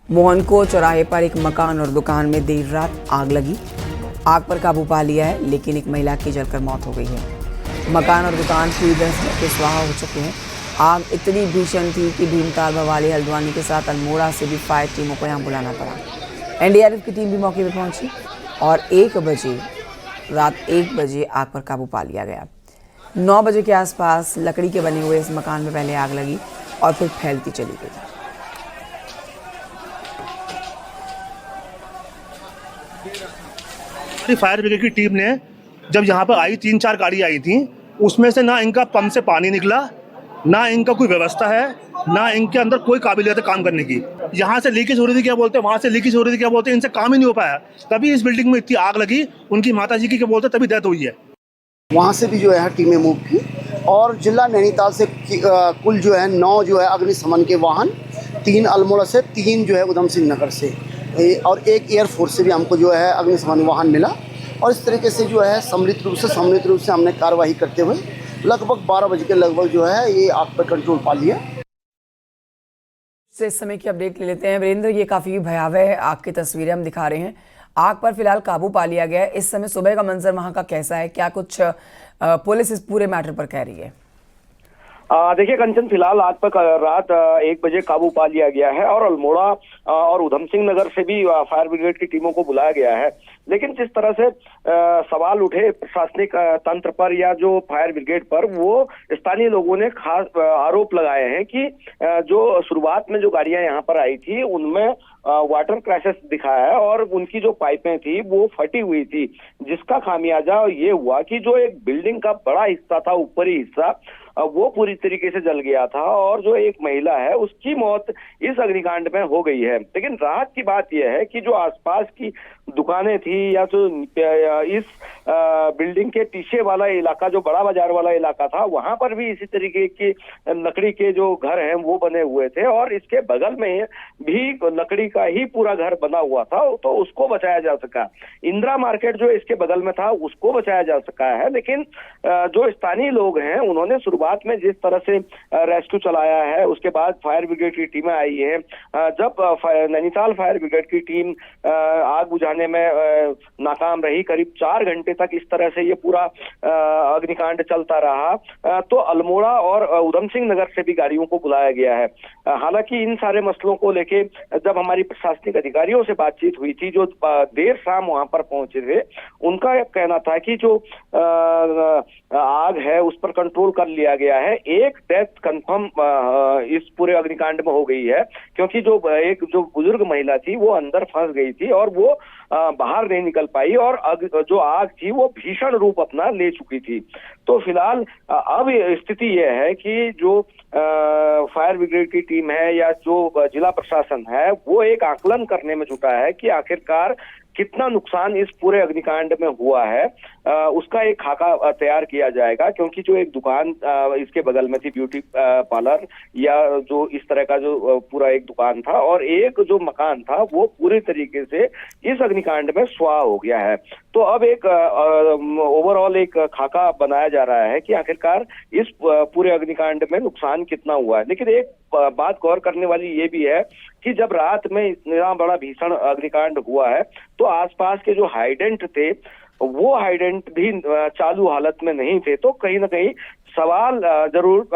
मोहनको चौराहे पर एक मकान और दुकान में देर रात आग लगी। आग पर काबू पा लिया है, लेकिन एक महिला की जलकर मौत हो गई है। मकान और दुकान पूरी तरह से जलकर स्वाहा हो चुके हैं। आग इतनी भीषण थी कि भीमताल, भवाली, हल्द्वानी के साथ अल्मोड़ा से भी फायर टीमों को यहाँ बुलाना पड़ा। एनडीआरएफ की टीम भी मौके पर पहुंची और रात 1 बजे आग पर काबू पा लिया गया। 9 बजे के आसपास लकड़ी के बने हुए इस मकान में पहले आग लगी और फिर फैलती चली गई। फायर ब्रिगेड की टीम ने जब यहाँ पर आई, 3-4 गाड़ी आई थी, उसमें से ना इनका पंप से पानी निकला, ना इनका कोई व्यवस्था है, ना इनके अंदर कोई काबिलियत है काम करने की। यहाँ से लीकेज हो रही थी क्या बोलते हैं, वहाँ से लीकेज हो रही थी क्या बोलते हैं, इनसे काम ही नहीं हो पाया। तभी इस बिल्डिंग में इतनी आग लगी, उनकी माता जी की क्या बोलते तभी डेथ हुई है। वहाँ से भी जो है टीमें मूव की और जिला नैनीताल से कुल जो है 9 जो है अग्निशमन के वाहन, 3 अल्मोड़ा से, 3 जो है उधम सिंह नगर से और 1 एयरफोर्स से भी हमको जो है अग्निशमन वाहन मिला। और इस तरीके से जो है सम्मिलित रूप से हमने कार्रवाई करते हुए लगभग 12 बजे के लगभग जो है ये आग पर कंट्रोल पा लिया। इस समय की अपडेट ले लेते हैं। वीरेंद्र, ये काफ़ी भयावह आग की तस्वीरें हम दिखा रहे हैं। आग पर फिलहाल काबू पा लिया गया है। इस समय सुबह का मंजर वहां का कैसा है? क्या कुछ पुलिस इस पूरे मैटर पर कह रही है? देखिए कंचन, फिलहाल आग पर रात 1 बजे काबू पा लिया गया है और अल्मोड़ा और उधम सिंह नगर से भी फायर ब्रिगेड की टीमों को बुलाया गया है। लेकिन जिस तरह से सवाल उठे प्रशासनिक तंत्र पर या जो फायर ब्रिगेड पर, वो स्थानीय लोगों ने खास आरोप लगाए हैं कि जो शुरुआत में जो गाड़ियां यहाँ पर आई थी उनमें वाटर क्रैशेस दिखा है और उनकी जो पाइपें थी वो फटी हुई थी, जिसका खामियाजा ये हुआ कि जो एक बिल्डिंग का बड़ा हिस्सा था, ऊपरी हिस्सा, वो पूरी तरीके से जल गया था और जो एक महिला है उसकी मौत इस अग्निकांड में हो गई है। लेकिन राहत की बात यह है कि जो आसपास की दुकानें थी या जो इस बिल्डिंग के पीछे वाला इलाका, जो बड़ा बाजार वाला इलाका था, वहां पर भी इसी तरीके की लकड़ी के जो घर हैं वो बने हुए थे और इसके बगल में भी लकड़ी का ही पूरा घर बना हुआ था, तो उसको बचाया जा सका। इंदिरा मार्केट जो इसके बगल में था उसको बचाया जा सका है। लेकिन जो स्थानीय लोग हैं उन्होंने शुरुआत में जिस तरह से रेस्क्यू चलाया है, उसके बाद फायर ब्रिगेड की टीमें आई हैं। जब नैनीताल फायर ब्रिगेड की टीम आग बुझाने में नाकाम रही, करीब 4 घंटे तक इस तरह से ये पूरा अग्निकांड चलता रहा, तो अल्मोड़ा और उधम सिंह नगर से भी गाड़ियों को बुलाया गया है। हालांकि इन सारे मसलों को लेके जब हमारी प्रशासनिक अधिकारियों से बातचीत हुई थी, जो देर शाम वहां पर पहुंचे थे, उनका कहना था कि जो आग है उस पर कंट्रोल कर लिया गया है। एक डेथ कंफर्म इस पूरे अग्निकांड में हो गई है, क्योंकि जो बुजुर्ग महिला थी वो अंदर फंस गई थी और वो बाहर नहीं निकल पाई और जो आग थी वो भीषण रूप अपना ले चुकी थी। तो फिलहाल अब स्थिति यह है कि जो फायर ब्रिगेड की टीम है या जो जिला प्रशासन है वो एक आकलन करने में जुटा है कि आखिरकार कितना नुकसान इस पूरे अग्निकांड में हुआ है। उसका एक खाका तैयार किया जाएगा, क्योंकि जो एक दुकान इसके बगल में थी, ब्यूटी पार्लर या जो इस तरह का जो पूरा एक दुकान था, और एक जो मकान था वो पूरी तरीके से इस अग्निकांड में स्वाह हो गया है। तो अब एक ओवरऑल एक खाका बनाया जा रहा है कि आखिरकार इस पूरे अग्निकांड में नुकसान कितना हुआ है। लेकिन एक बात गौर करने वाली ये भी है कि जब रात में इतना बड़ा भीषण अग्निकांड हुआ है तो आसपास के जो हाइडेंट थे वो हाइडेंट भी चालू हालत में नहीं थे। तो कहीं ना कहीं सवाल जरूर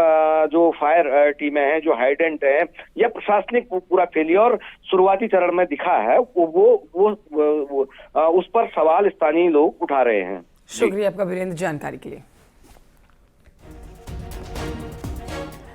जो फायर टीमें हैं, जो हाइडेंट हैं, या प्रशासनिक पूरा फेलियर शुरुआती चरण में दिखा है, वो उस पर सवाल स्थानीय लोग उठा रहे हैं। शुक्रिया आपका वीरेंद्र, जानकारी के लिए।